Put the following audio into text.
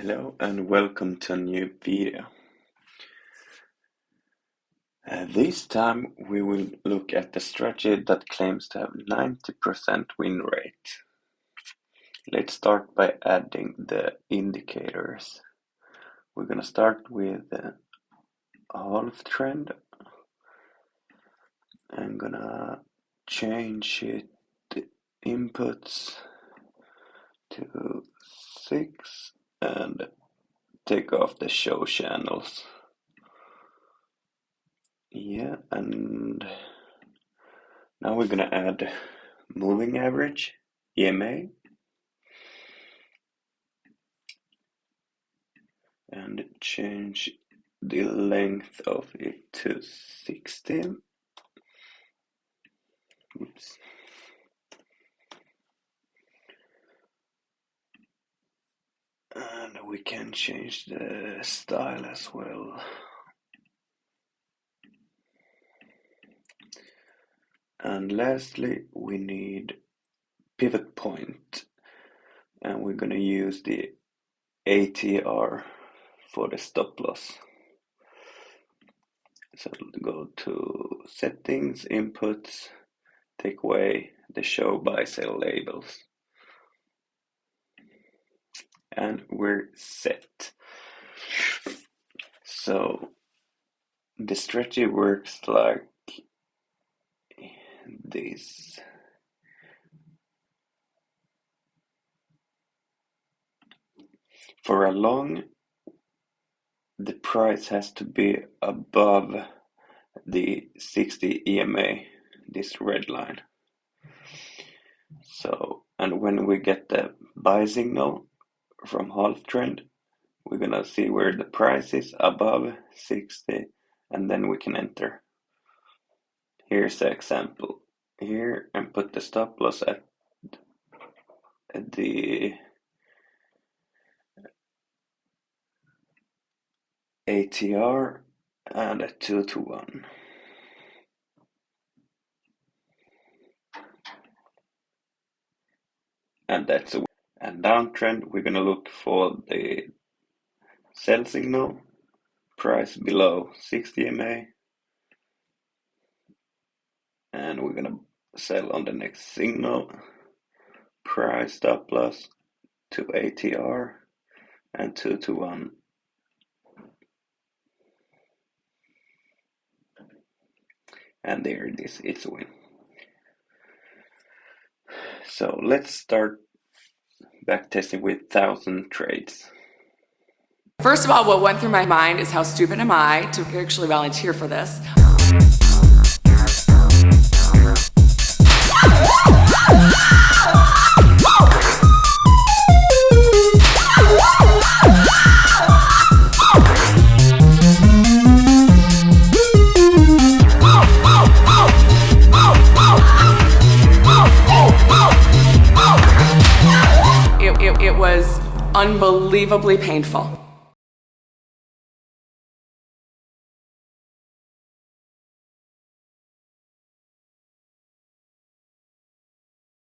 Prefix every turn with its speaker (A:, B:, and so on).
A: Hello and welcome to a new video. This time we will look at the strategy that claims to have 90% win rate. Let's start by adding the indicators. We're gonna start with the Halftrend. I'm gonna change it, the inputs to 6 and take off the show channels. Yeah, and now we're gonna add moving average, EMA, and change the length of it to 60. Oops. And we can change the style as well. And lastly, we need pivot point, and we're gonna use the ATR for the stop loss. So go to settings, inputs, take away the show buy sell labels. And we're set. So the strategy works like this. For a long, the price has to be above the 60 EMA, this red line. So, and when we get the buy signal from Halftrend, we're gonna see where the price is above 60, and then we can enter. Here's the example here, and put the stop loss at the ATR and a 2 to 1. And that's a win. And downtrend, we're gonna look for the sell signal, price below 60 EMA, and we're gonna sell on the next signal, price stop loss to ATR and 2 to 1. And there it is, it's a win. So let's start back testing with 1,000 trades.
B: First of all, what went through my mind is how stupid am I to actually volunteer for this. It was unbelievably painful.